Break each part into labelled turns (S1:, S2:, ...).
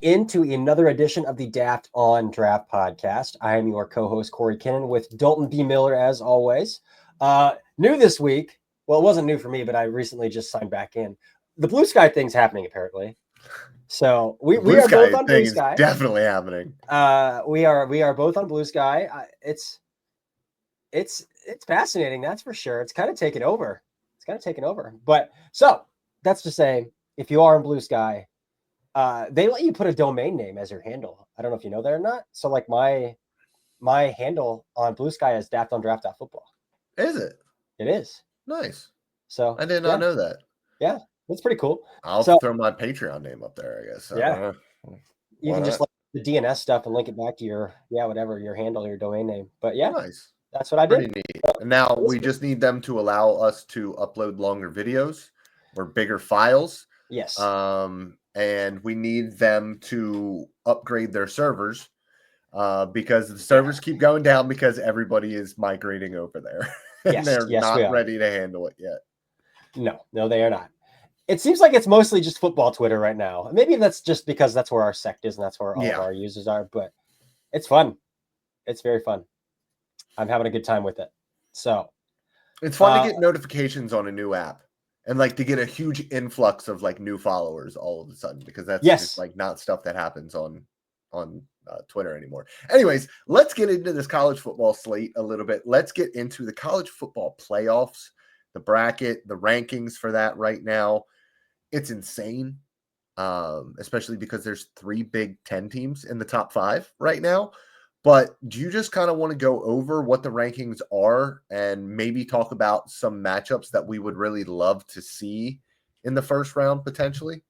S1: back into another edition of the Daft on Draft podcast. I am your co-host, Corey Kennard, with Dalton B. Miller, as always. New this week. Well, it wasn't new for me, but I recently just signed back in. The Blue Sky thing's happening, apparently. So we are both on Blue Sky.
S2: Definitely happening.
S1: We are both on Blue Sky. It's fascinating, that's for sure. It's kind of taken over. But so that's to say, if you are on Blue Sky, they let you put a domain name as your handle. I don't know if you know that or not. So like my handle on Blue Sky is daftondraft.football.
S2: Is it?
S1: It is.
S2: Nice.
S1: So
S2: I did not know that.
S1: Yeah, that's pretty cool.
S2: I'll throw my Patreon name up there, I guess.
S1: Yeah. You can just like the DNS stuff and link it back to your handle, your domain name. But yeah,
S2: nice.
S1: That's what I did.
S2: Pretty neat. And now we just need them to allow us to upload longer videos or bigger files.
S1: Yes.
S2: And we need them to upgrade their servers because the servers keep going down because everybody is migrating over there. And they're not ready to handle it yet.
S1: No, they are not. It seems like it's mostly just football Twitter right now. Maybe that's just because that's where our sect is and that's where all of our users are. But it's fun. It's very fun. I'm having a good time with it. So
S2: it's fun to get notifications on a new app and like to get a huge influx of like new followers all of a sudden, because that's just like not stuff that happens on Twitter anymore. Anyways, let's get into this college football slate a little bit. Let's get into the college football playoffs, the bracket, the rankings for that right now. It's insane, especially because there's 3 Big Ten teams in the top 5 right now. But do you just kind of want to go over what the rankings are and maybe talk about some matchups that we would really love to see in the first round potentially?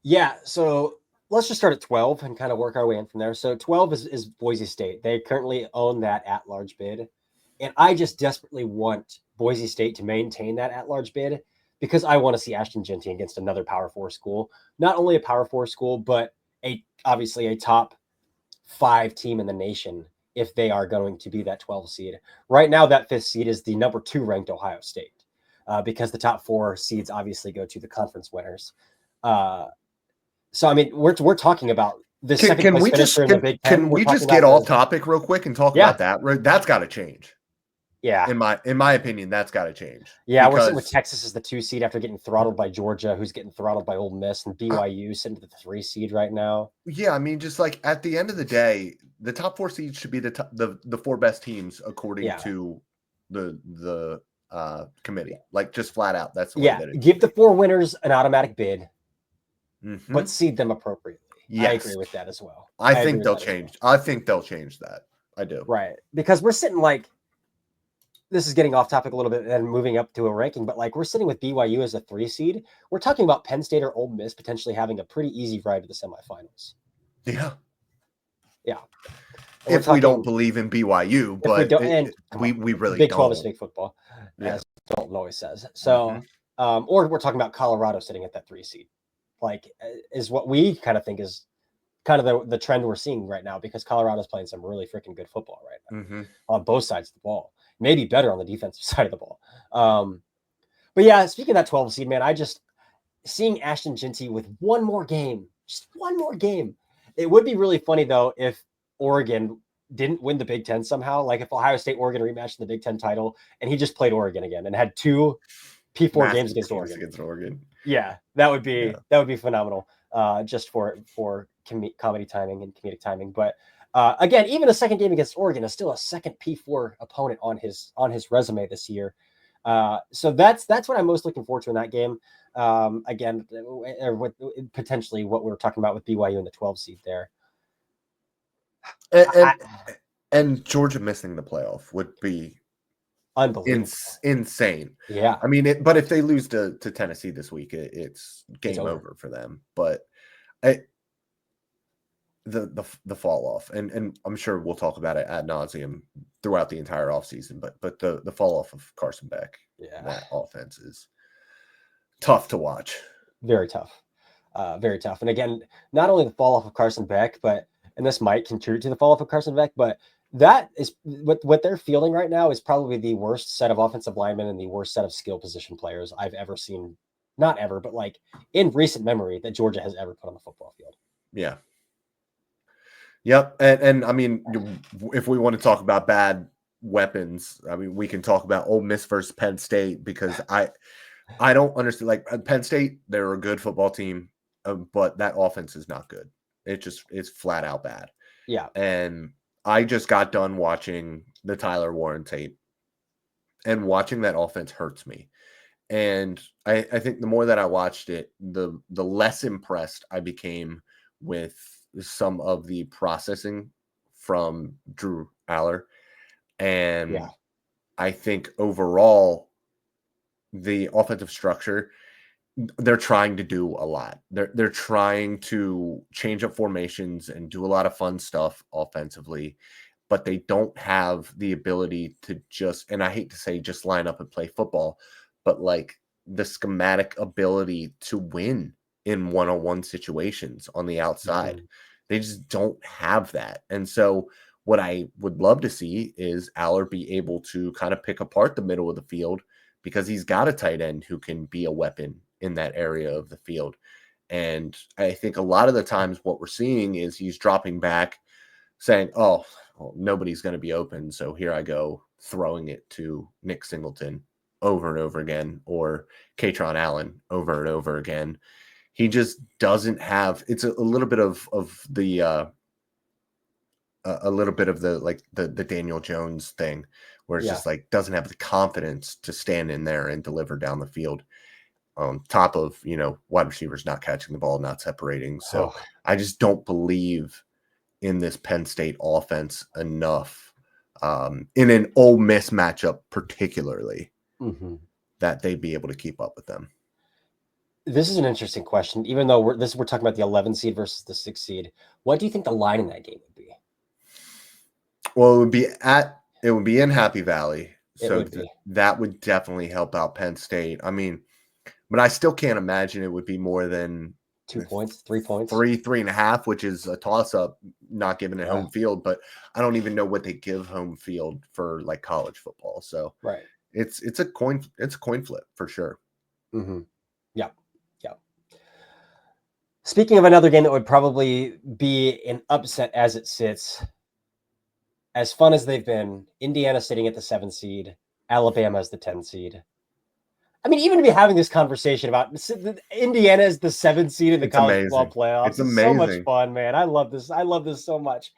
S1: Yeah, so let's just start at 12 and kind of work our way in from there. So 12 is Boise State. They currently own that at-large bid. And I just desperately want Boise State to maintain that at-large bid because I want to see Ashton Jeanty against another Power 4 school. Not only a Power 4 school, but obviously a top 5 team in the nation if they are going to be that 12 seed. Right now, that 5th seed is the number 2 ranked Ohio State because the top 4 seeds obviously go to the conference winners. So, I mean, we're talking about the second place finisher in the Big Ten.
S2: Can we just get off topic real quick and talk about that? That's got to change.
S1: Yeah.
S2: In my opinion, that's got to change.
S1: Yeah, we're sitting with Texas as the 2 seed after getting throttled by Georgia, who's getting throttled by Ole Miss, and BYU sitting at the 3 seed right now.
S2: Yeah, I mean, just like at the end of the day, the top 4 seeds should be the 4 best teams according to the committee. Like just flat out, that's the way that it
S1: give the 4 winners an automatic bid, but seed them appropriately. Yes. I agree with that as well.
S2: I think they'll change. I think they'll change that. I do.
S1: Right, because we're sitting like. This is getting off topic a little bit and moving up to a ranking, but like we're sitting with BYU as a 3 seed. We're talking about Penn State or Ole Miss potentially having a pretty easy ride to the semifinals.
S2: Yeah.
S1: Yeah.
S2: If we don't believe in BYU, but we really
S1: Big
S2: don't.
S1: 12 is big football, as Dalton always says. So, or we're talking about Colorado sitting at that 3 seed, like is what we kind of think is kind of the trend we're seeing right now because Colorado's playing some really freaking good football right now on both sides of the ball. Maybe better on the defensive side of the ball. But yeah, speaking of that 12 seed, man, seeing Ashton Jeanty with just one more game. It would be really funny though if Oregon didn't win the Big Ten somehow. Like if Ohio State, Oregon rematched the Big Ten title and he just played Oregon again and had 2 P4 games against Oregon. Yeah, that would be phenomenal. Just for comedy timing and comedic timing, but. Again, even a second game against Oregon is still a second P4 opponent on his resume this year. So that's what I'm most looking forward to in that game. Again, potentially what we were talking about with BYU in the 12 seed there.
S2: And Georgia missing the playoff would be
S1: unbelievable,
S2: insane.
S1: Yeah,
S2: I mean, but if they lose to Tennessee this week, it's game over for them. But the fall off, and I'm sure we'll talk about it ad nauseum throughout the entire offseason, but the fall off of Carson Beck, that offense is tough to watch.
S1: Very tough. And again, not only the fall off of Carson Beck, and this might contribute to the fall off of Carson Beck, but that is what they're fielding right now is probably the worst set of offensive linemen and the worst set of skill position players I've ever seen. Not ever, but like in recent memory that Georgia has ever put on the football
S2: Yeah. Yep. And I mean, if we want to talk about bad weapons, I mean, we can talk about Ole Miss versus Penn State, because I don't understand. Like, Penn State, they're a good football team, but that offense is not good. It's flat out bad.
S1: Yeah.
S2: And I just got done watching the Tyler Warren tape, and watching that offense hurts me. And I think the more that I watched it, the less impressed I became with some of the processing from Drew Aller. And I think overall, the offensive structure, they're trying to do a lot. They're trying to change up formations and do a lot of fun stuff offensively, but they don't have the ability to just, and I hate to say just line up and play football, but like the schematic ability to win in one-on-one situations on the outside. Mm-hmm. They just don't have that. And so what I would love to see is Aller be able to kind of pick apart the middle of the field, because he's got a tight end who can be a weapon in that area of the field. And I think a lot of the times what we're seeing is he's dropping back saying, oh, well, nobody's going to be open, so here I go, throwing it to Nick Singleton over and over again, or Katron Allen over and over again. He just doesn't have, it's a little bit of the a little bit of the like the Daniel Jones thing, where it's just like doesn't have the confidence to stand in there and deliver down the field, on top of, you know, wide receivers not catching the ball, not separating. So I just don't believe in this Penn State offense enough, in an Ole Miss matchup particularly, that they'd be able to keep up with them.
S1: This is an interesting question. Even though we're talking about the 11 seed versus the 6 seed, what do you think the line in that game would be?
S2: Well, it would be in Happy Valley, so that would definitely help out Penn State. I mean, but I still can't imagine it would be more than
S1: 2 points, 3 points,
S2: 3.5, which is a toss-up, not given at home field. But I don't even know what they give home field for like college football. So it's a coin flip for sure.
S1: Mm-hmm. Yeah. Speaking of another game that would probably be an upset as it sits, as fun as they've been, Indiana sitting at the 7 seed, Alabama as the 10 seed. I mean, even to be having this conversation about Indiana as the 7 seed in the college football playoffs,
S2: it's amazing.
S1: So much fun, man. I love this. I love this so much.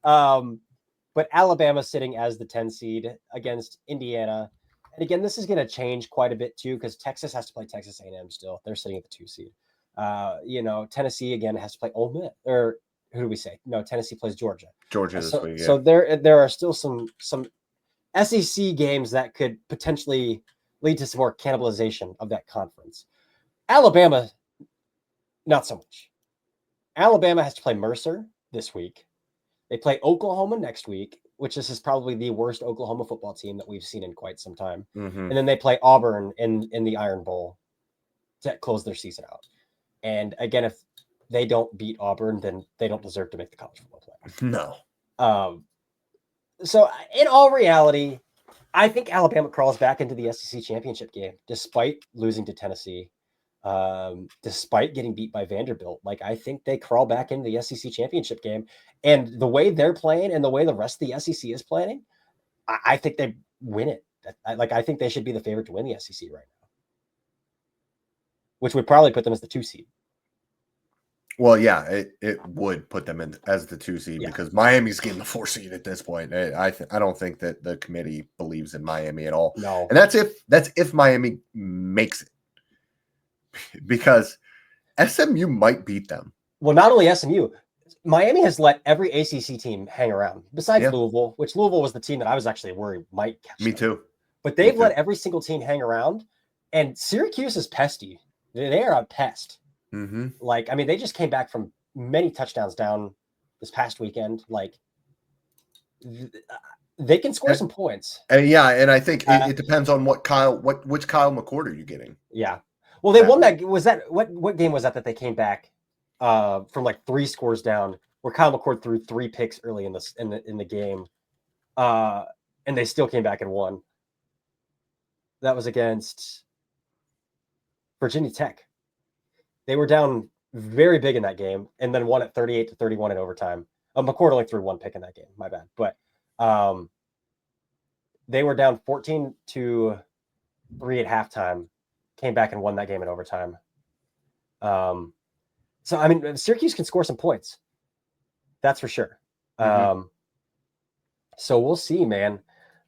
S1: But Alabama sitting as the 10 seed against Indiana. And again, this is going to change quite a bit too, because Texas has to play Texas A&M still. They're sitting at the 2 seed. Tennessee again has to play Ole Miss, or who do we say? No, Tennessee plays Georgia.
S2: This week,
S1: So there are still some SEC games that could potentially lead to some more cannibalization of that conference. Alabama, not so much. Alabama has to play Mercer this week. They play Oklahoma next week, which this is probably the worst Oklahoma football team that we've seen in quite some time. And then they play Auburn in the Iron Bowl to close their season out. And again, if they don't beat Auburn, then they don't deserve to make the college football playoff.
S2: No.
S1: So in all reality, I think Alabama crawls back into the SEC championship game, despite losing to Tennessee, despite getting beat by Vanderbilt. Like, I think they crawl back into the SEC championship game. And the way they're playing and the way the rest of the SEC is playing, I think they win it. I think they should be the favorite to win the SEC right now, which would probably put them as the 2 seed.
S2: Well, yeah, it would put them in as the 2 seed, because Miami's getting the 4 seed at this point. I don't think that the committee believes in Miami at all.
S1: No,
S2: and that's if Miami makes it, because SMU might beat them.
S1: Well, not only SMU, Miami has let every ACC team hang around, besides Louisville, which Louisville was the team that I was actually worried might catch
S2: Me
S1: them.
S2: too.
S1: But they've let every single team hang around, and Syracuse is pesty. They are a pest. Like, I mean, they just came back from many touchdowns down this past weekend. Like, they can score some points.
S2: And I think it depends on which Kyle McCord are you getting?
S1: Yeah. Well, they won that. Was that what game was that they came back from like 3 scores down, where Kyle McCord threw 3 picks early in the game, and they still came back and won. That was against Virginia Tech. They were down very big in that game, and then won at 38-31 in overtime. McCord only threw one pick in that game. My bad. But they were down 14-3 at halftime, came back and won that game in overtime. So, I mean, Syracuse can score some points. That's for sure. So we'll see, man.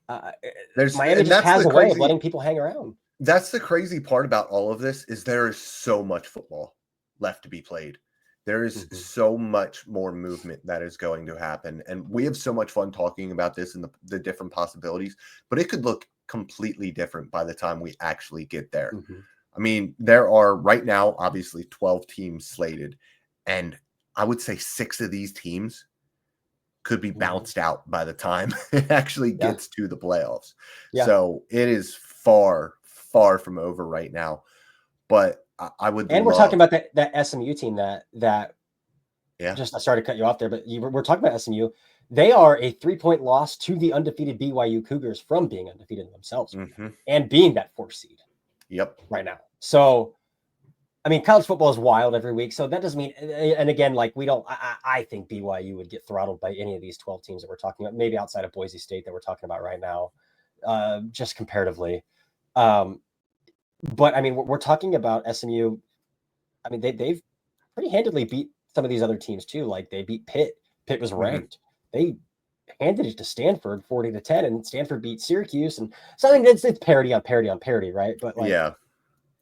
S1: Miami just has a way of letting people hang around.
S2: That's the crazy part about all of this is there is so much football left to be played. There is so much more movement that is going to happen. And we have so much fun talking about this and the different possibilities, but it could look completely different by the time we actually get there. I mean, there are right now, obviously 12 teams slated, and I would say 6 of these teams could be bounced out by the time it actually gets to the playoffs. So it is far, far from over right now. But I would,
S1: and we're talking about that SMU team that just, I started to cut you off there, but we're talking about SMU. They are a 3-point loss to the undefeated BYU Cougars from being undefeated themselves and being that 4th seed. Right now. So, I mean, college football is wild every week. So that doesn't mean, and again, like I think BYU would get throttled by any of these 12 teams that we're talking about, maybe outside of Boise State that we're talking about right now, just comparatively. But I mean, we're talking about SMU. I mean, they've pretty handedly beat some of these other teams too. Like they beat Pitt. Pitt was ranked. They handed it to Stanford 40-10, and Stanford beat Syracuse. And so I mean, it's parity on parity on parity, right? But like,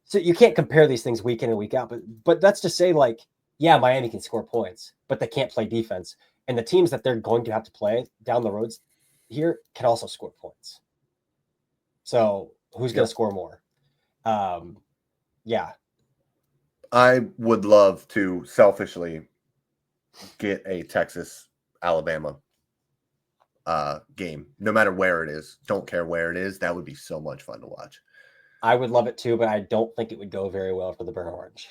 S1: so you can't compare these things week in and week out. But that's to say, like, yeah, Miami can score points, but they can't play defense. And the teams that they're going to have to play down the roads here can also score points. So who's going to score more?
S2: I would love to selfishly get a Texas-Alabama game, no matter where it is. Don't care where it is. That would be so much fun to watch.
S1: I would love it too, but I don't think it would go very well for the Burnt Orange.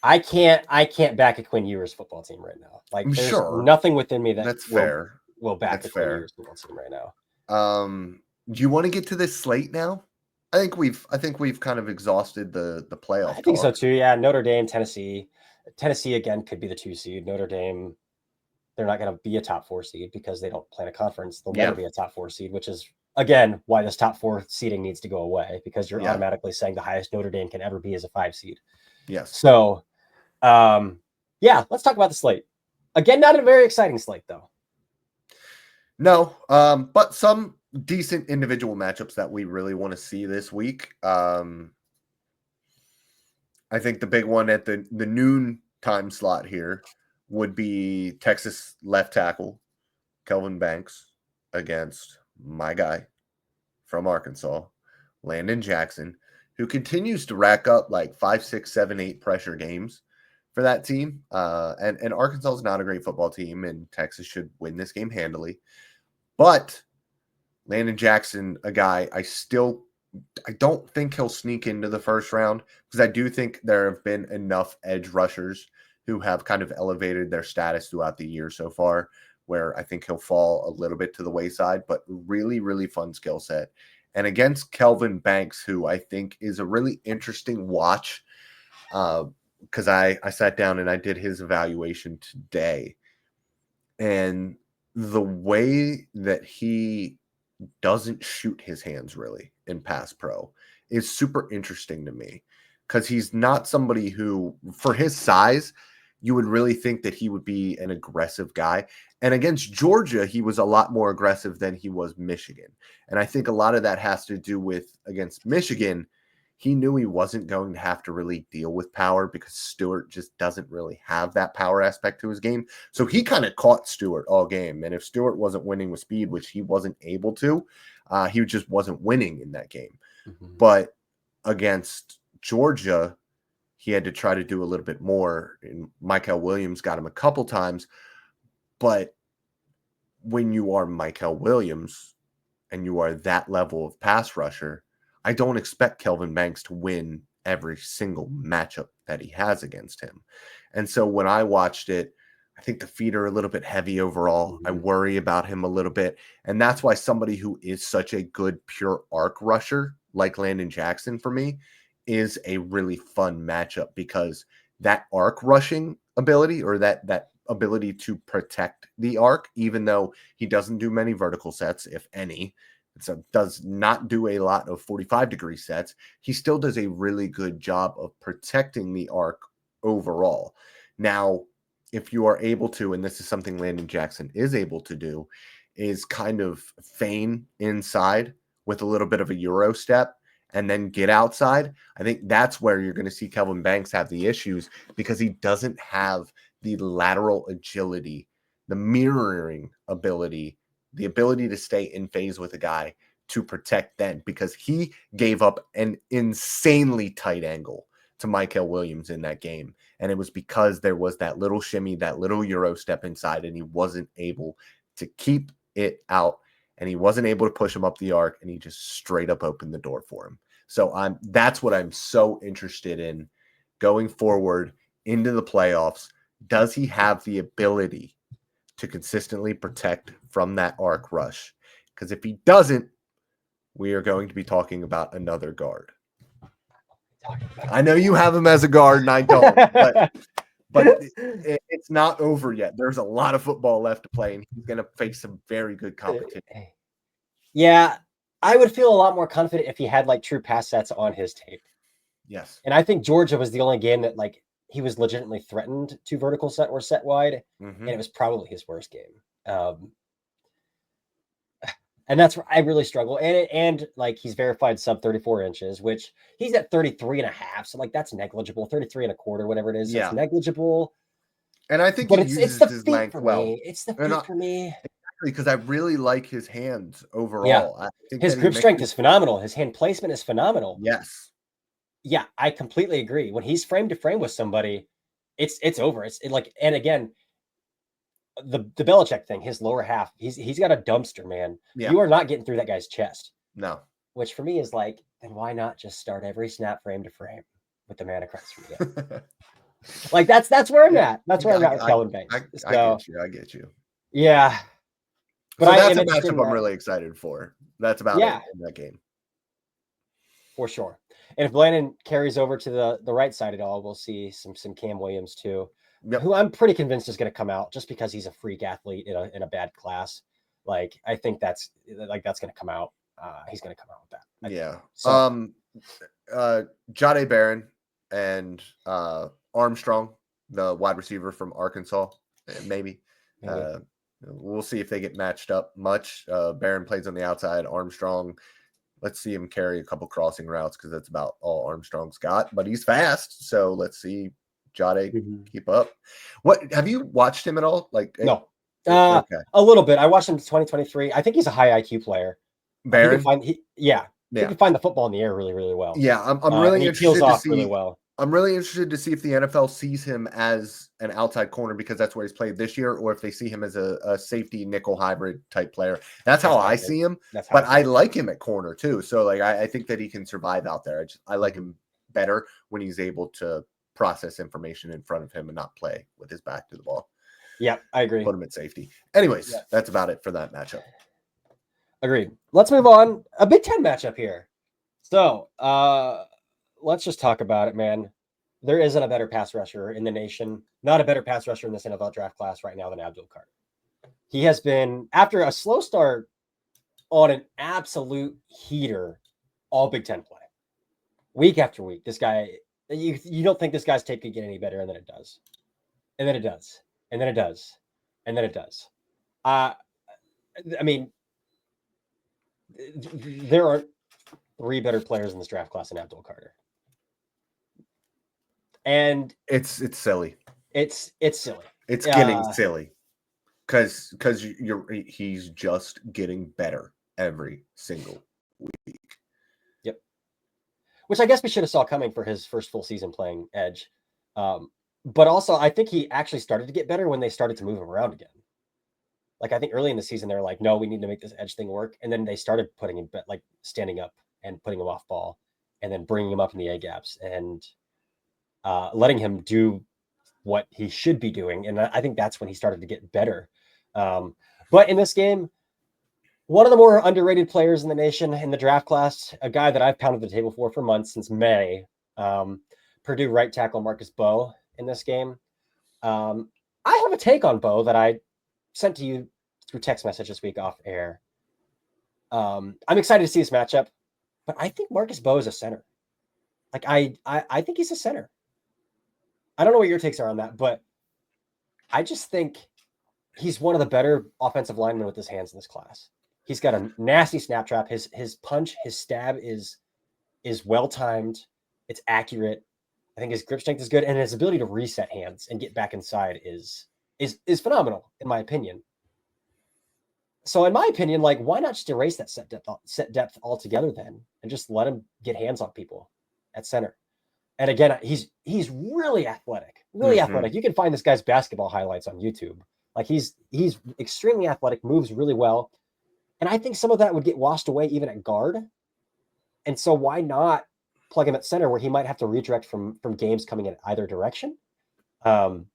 S1: I can't back a Quinn Ewers football team right now. Like, there's nothing within me that's fair. Will back a Quinn Ewers football team right now.
S2: Do you want to get to this slate now? I think we've kind of exhausted the playoff.
S1: I think so too. Yeah, Notre Dame, Tennessee. Tennessee again could be the 2 seed. Notre Dame, they're not going to be a top 4 seed because they don't play in a conference. They'll never be a top 4 seed, which is, again, why this top 4 seeding needs to go away, because you're automatically saying the highest Notre Dame can ever be is a 5 seed. So, let's talk about the slate. Again, not a very exciting slate, though.
S2: No, but some decent individual matchups that we really want to see this week. I think the big one at the noon time slot here would be Texas left tackle Kelvin Banks against my guy from Arkansas, Landon Jackson, who continues to rack up like 5, 6, 7, 8 pressure games for that team. And Arkansas is not a great football team, and Texas should win this game handily. But Landon Jackson, a guy I don't think he'll sneak into the first round, because I do think there have been enough edge rushers who have kind of elevated their status throughout the year so far, where I think he'll fall a little bit to the wayside, but really, really fun skill set. And against Kelvin Banks, who I think is a really interesting watch, because I sat down and I did his evaluation today. And the way that he doesn't shoot his hands really in pass pro is super interesting to me, because he's not somebody who, for his size, you would really think that he would be an aggressive guy. And against Georgia, he was a lot more aggressive than he was Michigan. And I think a lot of that has to do with, against Michigan, he knew he wasn't going to have to really deal with power, because Stewart just doesn't really have that power aspect to his game. So he kind of caught Stewart all game. And if Stewart wasn't winning with speed, which he wasn't able to, he just wasn't winning in that game. But against Georgia, he had to try to do a little bit more. And Michael Williams got him a couple times. But when you are Michael Williams and you are that level of pass rusher, I don't expect Kelvin Banks to win every single matchup that he has against him. And so when I watched it, I think the feet are a little bit heavy overall. I worry about him a little bit. And that's why somebody who is such a good pure arc rusher like Landon Jackson for me is a really fun matchup because that arc rushing ability or that ability to protect the arc, even though he doesn't do many vertical sets, if any, so does not do a lot of 45-degree sets, he still does a really good job of protecting the arc overall. Now, if you are able to, and this is something Landon Jackson is able to do, is kind of feign inside with a little bit of a Euro step and then get outside, I think that's where you're going to see Kelvin Banks have the issues because he doesn't have the lateral agility, the mirroring ability, the ability to stay in phase with a guy to protect then, because he gave up an insanely tight angle to Michael Williams in that game. And it was because there was that little shimmy, that little Euro step inside, and he wasn't able to keep it out. And he wasn't able to push him up the arc, and he just straight up opened the door for him. So that's what I'm so interested in going forward into the playoffs. Does he have the ability to consistently protect from that arc rush? Because if he doesn't, we are going to be talking about another guard. I know you have him as a guard, and I don't, but it's not over yet. There's a lot of football left to play, and he's going to face some very good competition.
S1: Yeah, I would feel a lot more confident if he had like true pass sets on his tape.
S2: Yes.
S1: And I think Georgia was the only game that like he was legitimately threatened to vertical set or set wide. And it was probably his worst game. And that's where I really struggle. And like he's verified sub 34 inches, which he's at 33 and a half. So like that's negligible, 33 and a quarter, whatever it is. So it's negligible.
S2: And I think
S1: but it's the his length well. It's the feet for me.
S2: Because I really like his hands overall.
S1: Yeah.
S2: I think
S1: his grip strength is phenomenal. His hand placement is phenomenal.
S2: Yes.
S1: Yeah, I completely agree. When he's frame to frame with somebody, it's over. It's like, and again, the Belichick thing, his lower half, he's got a dumpster, man. Yeah. You are not getting through that guy's chest.
S2: No.
S1: Which for me is like, then why not just start every snap frame to frame with the man across from you? Like that's where I'm at. That's where I'm at with Kelvin Banks.
S2: I get you.
S1: Yeah.
S2: But so that's a matchup I'm really excited for. That's about it in that game.
S1: For sure. And if Landon carries over to the right side at all, we'll see some Cam Williams too, who I'm pretty convinced is going to come out just because he's a freak athlete in a bad class. Like I think that's going to come out. He's going to come out with that.
S2: Yeah. So. Jahdae Barron and Armstrong, the wide receiver from Arkansas, maybe. We'll see if they get matched up much. Barron plays on the outside. Armstrong, let's see him carry a couple crossing routes because that's about all Armstrong's got. But he's fast, so let's see Jahdae keep up. What have you watched him at all? Like
S1: no, a little bit. I watched him in 2023. I think he's a high IQ player.
S2: Barron,
S1: he can find the football in the air really, really well.
S2: Yeah, I'm really interested to see.
S1: Really well.
S2: I'm really interested to see if the NFL sees him as an outside corner because that's where he's played this year, or if they see him as a safety nickel hybrid type player. That's how I see him. But I like him at corner too. So like I think that he can survive out there. I like him better when he's able to process information in front of him and not play with his back to the ball.
S1: Yeah, I agree.
S2: Put him at safety. Anyways, that's about it for that matchup.
S1: Agreed. Let's move on. A Big Ten matchup here. So let's just talk about it, man. There isn't a better pass rusher in the nation, not a better pass rusher in this NFL draft class right now than Abdul Carter. He has been, after a slow start, on an absolute heater all Big Ten play. Week after week, this guy, you don't think this guy's tape could get any better, and then it does. And then it does. And then it does. And then it does. I mean, there are 3 better players in this draft class than Abdul Carter. And
S2: it's silly.
S1: It's silly.
S2: It's getting silly because he's just getting better every single week.
S1: Yep. Which I guess we should have saw coming for his first full season playing edge. But also I think he actually started to get better when they started to move him around again. Like I think early in the season they were like, no, we need to make this edge thing work, and then they started putting him like standing up and putting him off ball, and then bringing him up in the A gaps and letting him do what he should be doing. And I think that's when he started to get better. But in this game, One of the more underrated players in the nation in the draft class, a guy that I've pounded the table for months, since May. Purdue right tackle Marcus Mbow in this game. I have a take on Mbow that I sent to you through text message this week off air. I'm excited to see this matchup, but I think Marcus Mbow is a center. Like I think he's a center. I don't know what your takes are on that, but I just think he's one of the better offensive linemen with his hands in this class. He's got a nasty snap trap. His punch, his stab is well timed. It's accurate. I think his grip strength is good, and his ability to reset hands and get back inside is phenomenal, in my opinion. So, in my opinion, like, why not just erase that set depth altogether then, and just let him get hands on people at center? And again, he's really athletic, really athletic. You can find this guy's basketball highlights on YouTube. Like, he's extremely athletic, moves really well, and I think some of that would get washed away even at guard. And so, why not plug him at center where he might have to redirect from games coming in either direction, from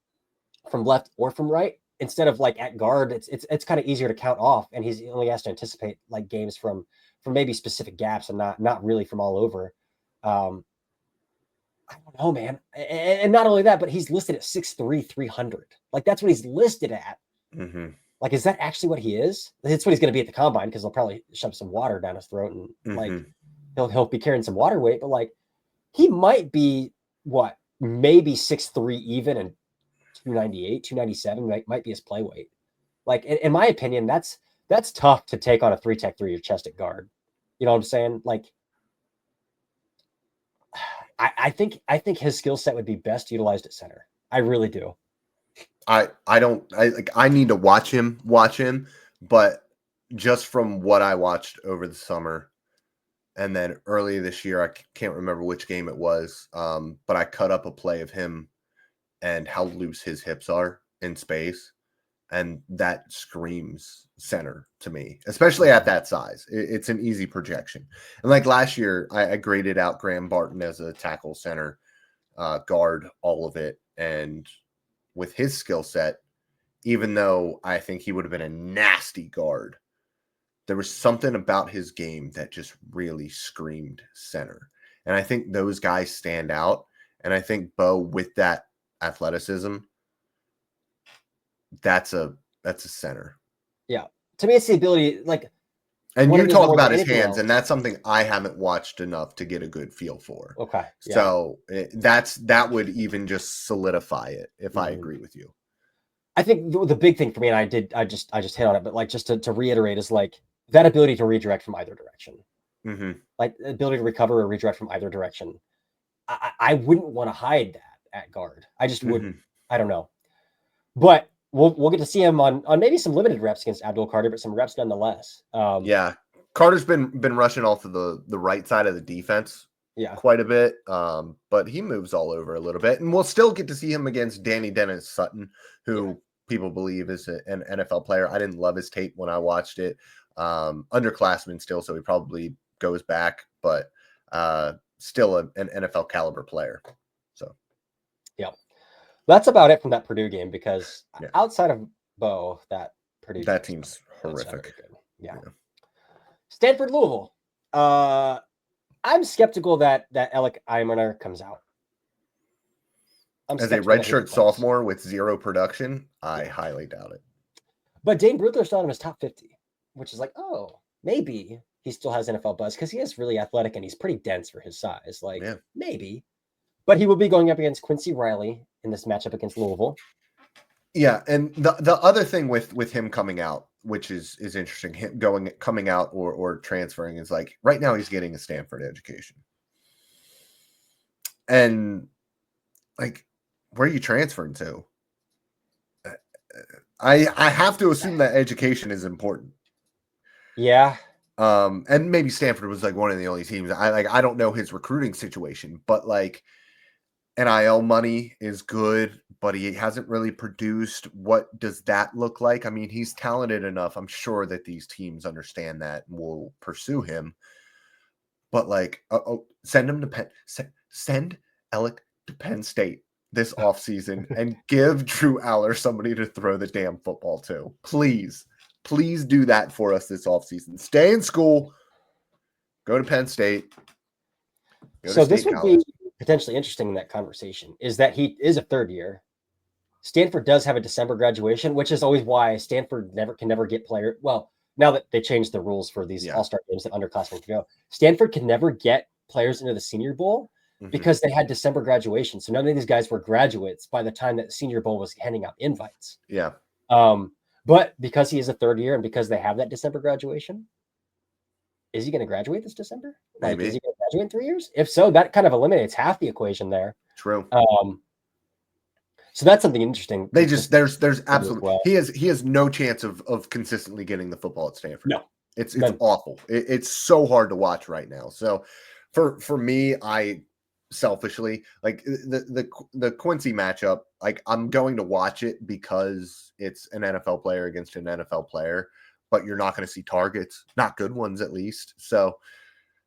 S1: left or from right, instead of like at guard. It's kind of easier to count off, and he only has to anticipate like games from maybe specific gaps and not really from all over. I don't know, man. And not only that, but he's listed at 6'3", 300. Like, that's what he's listed at. Like, is that actually what he is? It's what he's going to be at the combine, because they'll probably shove some water down his throat and like he'll be carrying some water weight, but like he might be maybe 6'3" even, and 298, 297 might be his play weight. Like, in my opinion, that's tough to take on a 3-tech through your chest at guard. You know what I'm saying? Like, I think his skill set would be best utilized at center. I really do.
S2: I need to watch him, but just from what I watched over the summer and then early this year, I can't remember which game it was, but I cut up a play of him and how loose his hips are in space, and that screams center to me, especially at that size. It's an easy projection. And like last year, I graded out Graham Barton as a tackle, center, guard, all of it, and with his skill set, even though I think he would have been a nasty guard, there was something about his game that just really screamed center. And I think those guys stand out. And I think Mbow, with that athleticism, that's a center.
S1: Yeah. To me, it's the ability, like,
S2: and you talk about his hands, and that's something I haven't watched enough to get a good feel for.
S1: Okay. Yeah.
S2: So that would even just solidify it if I agree with you.
S1: I think the big thing for me, and I just hit on it, but like, just to reiterate, is like that ability to redirect from either direction. Like the ability to recover or redirect from either direction. I wouldn't want to hide that at guard. I just wouldn't. I don't know. But we'll get to see him on maybe some limited reps against Abdul Carter, but some reps nonetheless.
S2: Yeah. Carter's been rushing off of the right side of the defense quite a bit, but he moves all over a little bit. And we'll still get to see him against Danny Dennis Sutton, who people believe is an NFL player. I didn't love his tape when I watched it. Underclassman still, so he probably goes back, but still an NFL caliber player. So,
S1: yeah. That's about it from that Purdue game, because outside of Mbow, that Purdue
S2: team's horrific.
S1: Yeah. Stanford Louisville. I'm skeptical that Alec Eimner comes out.
S2: As a redshirt sophomore with zero production, I highly doubt it.
S1: But Dane Brugler's not in his top 50, which is like, oh, maybe he still has NFL buzz, because he is really athletic and he's pretty dense for his size. Like, maybe. But he will be going up against Quincy Riley in this matchup against Louisville.
S2: Yeah, and the other thing with him coming out, which is interesting, him coming out or transferring, is like right now he's getting a Stanford education. And like, where are you transferring to? I have to assume that education is important.
S1: Yeah.
S2: And maybe Stanford was like one of the only teams. I don't know his recruiting situation, but like NIL money is good, but he hasn't really produced. What does that look like? I mean, he's talented enough. I'm sure that these teams understand that and will pursue him. But like, send him to Penn. Send Alec to Penn State this offseason and give Drew Aller somebody to throw the damn football to. Please. Please do that for us this offseason. Stay in school. Go to Penn State.
S1: So this would be potentially interesting in that conversation, is that he is a third year. Stanford does have a December graduation, which is always why Stanford can never get player. Well, now that they changed the rules for these all-star games that underclassmen can go, Stanford can never get players into the Senior Bowl because they had December graduation. So none of these guys were graduates by the time that the Senior Bowl was handing out invites.
S2: Yeah.
S1: But because he is a third year and because they have that December graduation, is he going to graduate this December? Like, is he going to graduate in 3 years? If so, that kind of eliminates half the equation there.
S2: True.
S1: So that's something interesting.
S2: There's absolutely he has no chance of consistently getting the football at Stanford.
S1: No,
S2: it's awful. It's so hard to watch right now. So for me, I selfishly like the Quincy matchup. Like, I'm going to watch it because it's an NFL player against an NFL player, but you're not going to see targets, not good ones at least. So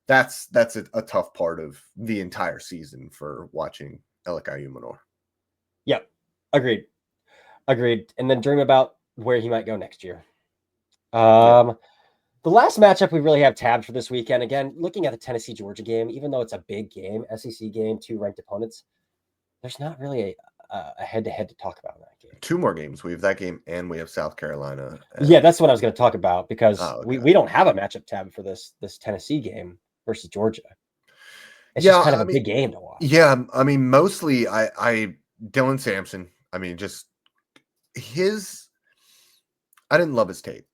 S2: that's a tough part of the entire season for watching LSU Manor.
S1: Yep. Agreed. And then dream about where he might go next year. The last matchup we really have tabbed for this weekend, again, looking at the Tennessee-Georgia game, even though it's a big game, SEC game, 2 ranked opponents, there's not really a head-to-head to talk about in that game.
S2: 2 more games. We have that game and we have South Carolina.
S1: Yeah, that's what I was going to talk about because we don't have a matchup tab for this Tennessee game versus Georgia. It's just kind of a big game to watch.
S2: Yeah, I mean, mostly Dylan Sampson. I mean, just I didn't love his tape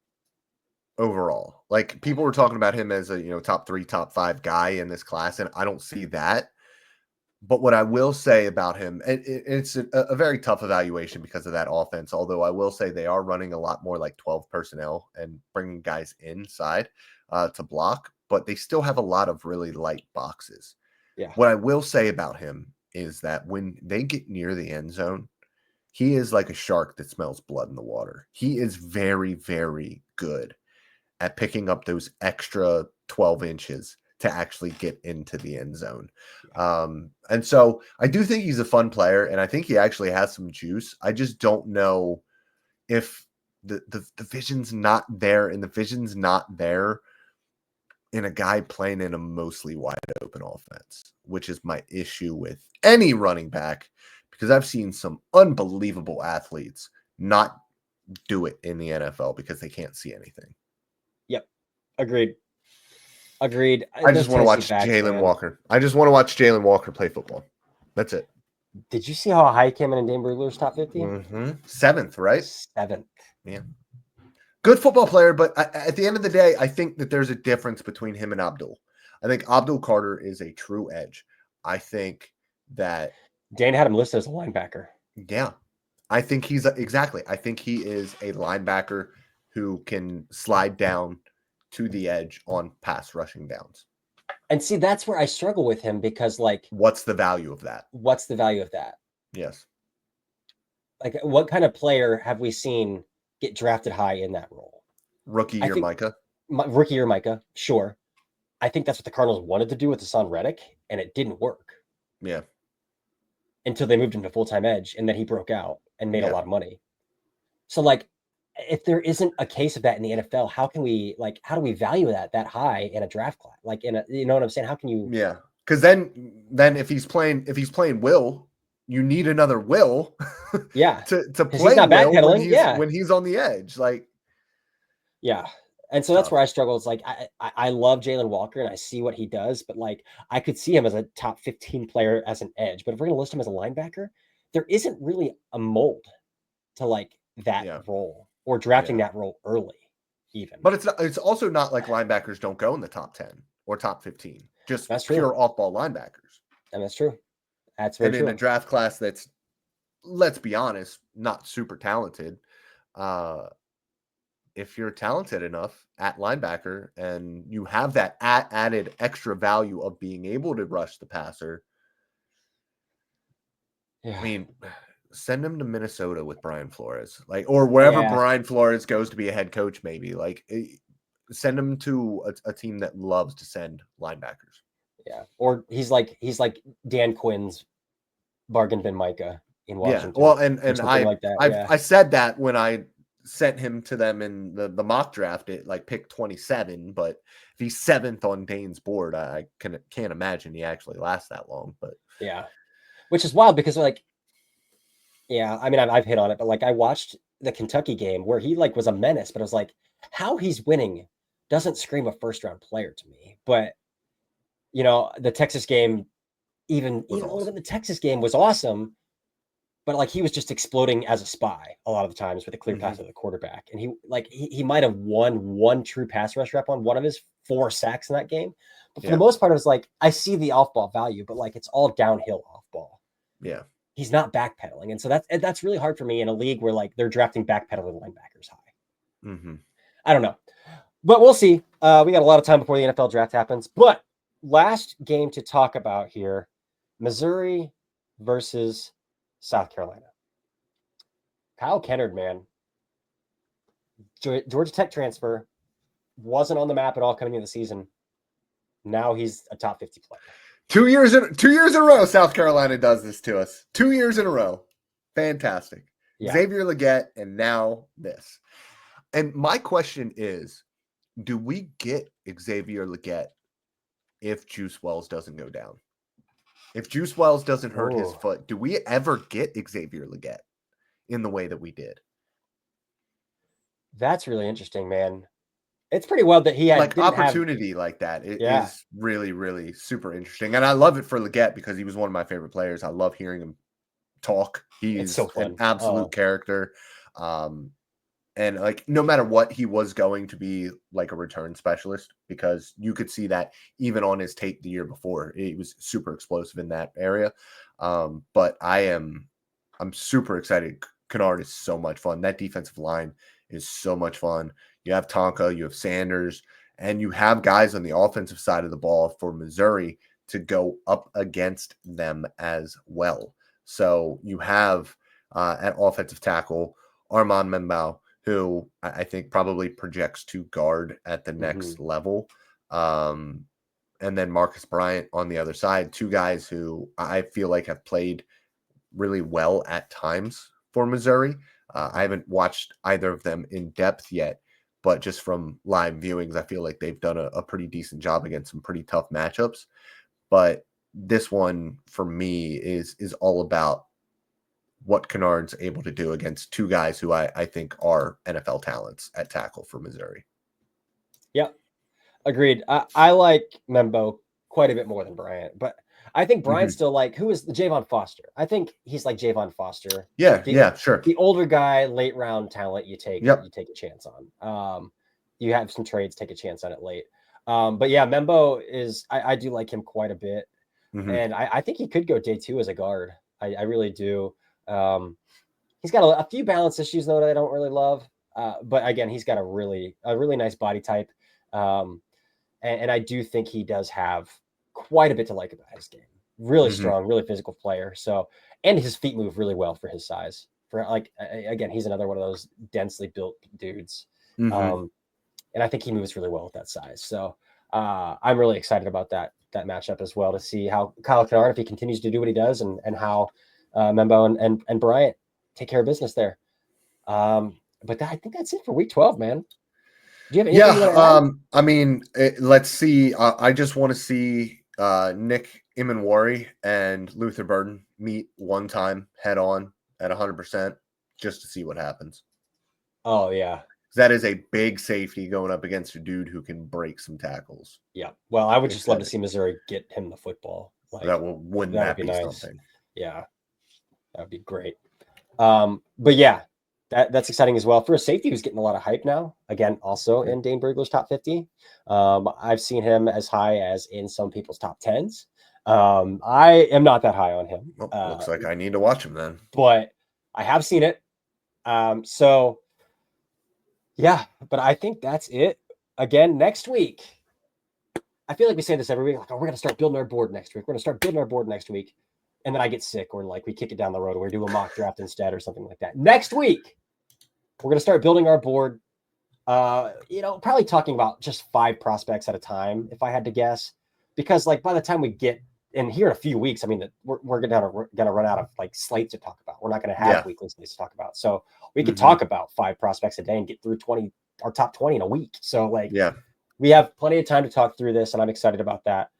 S2: overall. Like, people were talking about him as a, top 3, top 5 guy in this class, and I don't see that. But what I will say about him, and it's a very tough evaluation because of that offense, although I will say they are running a lot more like 12 personnel and bringing guys inside to block, but they still have a lot of really light boxes.
S1: Yeah.
S2: What I will say about him is that when they get near the end zone, he is like a shark that smells blood in the water. He is very, very good at picking up those extra 12 inches to actually get into the end zone. And so I do think he's a fun player, and I think he actually has some juice. I just don't know if the vision's not there, and the vision's not there in a guy playing in a mostly wide open offense, which is my issue with any running back, because I've seen some unbelievable athletes not do it in the NFL because they can't see anything.
S1: Yep. Agreed.
S2: I just want to watch Jalen Walker. I just want to watch Jalen Walker play football. That's it.
S1: Did you see how high he came in Dane Brugler's top 50?
S2: 7th, right?
S1: 7th.
S2: Yeah. Good football player, but at the end of the day, I think that there's a difference between him and Abdul. I think Abdul Carter is a true edge. I think that
S1: Dane had him listed as a linebacker.
S2: Yeah. I think I think he is a linebacker who can slide down to the edge on pass rushing downs.
S1: And see, that's where I struggle with him because, like,
S2: what's the value of that?
S1: Yes. Like, what kind of player have we seen get drafted high in that role?
S2: Rookie year
S1: Micah, sure. I think that's what the Cardinals wanted to do with Hassan Reddick, and it didn't work.
S2: Yeah.
S1: Until they moved him to full-time edge, and then he broke out and made a lot of money. So, like, if there isn't a case of that in the NFL, how do we value that high in a draft class? Like, you know what I'm saying? How can you?
S2: Yeah. Because then if he's playing Will, you need another Will.
S1: Yeah.
S2: to play
S1: he's not backpedaling.
S2: When he's on the edge, like.
S1: Yeah. And so that's where I struggle. It's like, I love Jalen Walker and I see what he does, but like, I could see him as a top 15 player as an edge, but if we're going to list him as a linebacker, there isn't really a mold to like that role or drafting that role early even.
S2: But it's also not like linebackers don't go in the top 10 or top 15, just
S1: that's
S2: pure
S1: true.
S2: Off-ball linebackers.
S1: And that's true. That's very true.
S2: In a draft class that's, let's be honest, not super talented, if you're talented enough at linebacker and you have that added extra value of being able to rush the passer, I mean, send him to Minnesota with Brian Flores, like, or wherever Brian Flores goes to be a head coach, maybe like send him to a team that loves to send linebackers.
S1: Yeah. Or he's like Dan Quinn's bargain bin Micah in Washington.
S2: Yeah. Well, and I said that when I sent him to them in the mock draft at like pick 27, but if he's 7th on Dane's board, I can't imagine he actually lasts that long. But
S1: yeah, which is wild because like, yeah, I mean, I've hit on it, but like I watched the Kentucky game where he like was a menace, but I was like, how he's winning doesn't scream a first round player to me. But the Texas game, even awesome. The Texas game was awesome. But like he was just exploding as a spy a lot of the times with a clear pass to the quarterback. And he might have won one true pass rush rep on one of his 4 sacks in that game. But for the most part, it was like, I see the off ball value, but like it's all downhill off ball.
S2: Yeah.
S1: He's not backpedaling. And so that's really hard for me in a league where like they're drafting backpedaling linebackers high. I don't know. But we'll see. We got a lot of time before the NFL draft happens. But last game to talk about here, Missouri versus South Carolina. Kyle Kennard, man. Georgia Tech transfer, wasn't on the map at all coming into the season. Now he's a top 50 player.
S2: 2 years in a row, South Carolina does this to us. 2 years in a row. Fantastic. Yeah. Xavier Legette, and now this. And my question is, do we get Xavier Legette if Juice Wells doesn't go down? If Juice Wells doesn't hurt his foot, do we ever get Xavier Legette in the way that we did?
S1: That's really interesting, man. It's pretty wild that he had
S2: like opportunity like that. It is really, really super interesting. And I love it for Legette because he was one of my favorite players. I love hearing him talk. He's so an absolute character. And like, no matter what, he was going to be like a return specialist because you could see that even on his tape the year before, he was super explosive in that area. But I'm super excited. Kennard is so much fun. That defensive line is so much fun. You have Tonka, you have Sanders, and you have guys on the offensive side of the ball for Missouri to go up against them as well. So you have at offensive tackle, Armand Membou, who I think probably projects to guard at the next level. And then Marcus Bryant on the other side, 2 guys who I feel like have played really well at times for Missouri. I haven't watched either of them in depth yet, but just from live viewings, I feel like they've done a pretty decent job against some pretty tough matchups. But this one for me is all about what Kennard's able to do against 2 guys who I think are NFL talents at tackle for Missouri.
S1: Yeah, agreed. I like Mbow quite a bit more than Bryant, but I think Bryant's still like, who is the Javon Foster? I think he's like Javon Foster.
S2: Yeah, sure.
S1: The older guy, late round talent you take a chance on. You have some trades, take a chance on it late. But yeah, Mbow is, I do like him quite a bit. And I think he could go day 2 as a guard. I really do. He's got a few balance issues though that I don't really love. But again, he's got a really nice body type. And I do think he does have quite a bit to like about his game. Really strong, really physical player. So, and his feet move really well for his size. For like, again, he's another one of those densely built dudes. And I think he moves really well with that size. So I'm really excited about that matchup as well, to see how Kyle Kennard, if he continues to do what he does, and how Mbow and Bryant take care of business there. But I think that's it for week 12, man. Do you have anything you want to add?
S2: I mean, let's see. I just want to see Nick Imanwari and Luther Burden meet one time head on at 100% just to see what happens.
S1: Oh, yeah.
S2: That is a big safety going up against a dude who can break some tackles.
S1: Yeah. Well, I would just love to see Missouri get him the football.
S2: Like, wouldn't that be nice? Something?
S1: Yeah. That would be great. But yeah, that's exciting as well for a safety who's getting a lot of hype now. Again, also in Dane Brugler's top 50. I've seen him as high as in some people's top 10s. I am not that high on him.
S2: Well, looks like I need to watch him then.
S1: But I have seen it. So yeah, but I think that's it. Again, next week, I feel like we say this every week. Like, we're going to start building our board next week. We're going to start building our board next week. And then I get sick, or like we kick it down the road, or we do a mock draft instead or something like that. Next week, we're going to start building our board. Probably talking about just 5 prospects at a time, if I had to guess, because like by the time we get and here in a few weeks, I mean, we're gonna run out of like slates to talk about. We're not gonna have weekly slates to talk about. So we could talk about 5 prospects a day and get through our top 20 in a week. So like, we have plenty of time to talk through this, and I'm excited about that.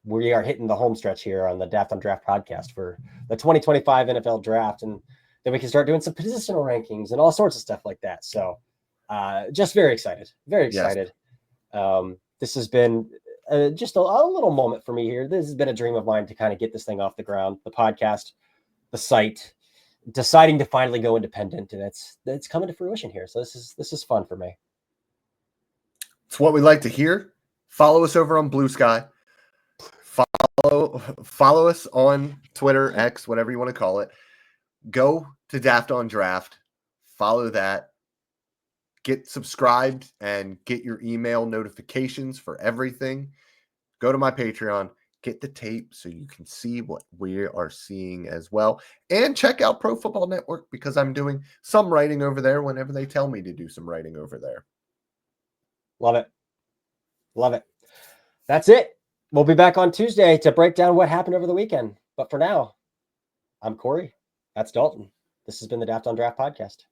S1: We are hitting the home stretch here on the Daft on Draft podcast for the 2025 NFL draft, and then we can start doing some positional rankings and all sorts of stuff like that. So just very excited. This has been just a little moment for me here. This has been a dream of mine to kind of get this thing off the ground, the podcast, the site, deciding to finally go independent, and it's coming to fruition here. So this is fun for me.
S2: It's what we like to hear. Follow us over on Blue Sky. Follow us on Twitter, X, whatever you want to call it. Go to Daft on Draft. Follow that. Get subscribed and get your email notifications for everything. Go to my Patreon. Get the tape so you can see what we are seeing as well. And check out Pro Football Network, because I'm doing some writing over there whenever they tell me to do some writing over there.
S1: Love it. That's it. We'll be back on Tuesday to break down what happened over the weekend. But for now, I'm Corey. That's Dalton. This has been the Daft on Draft podcast.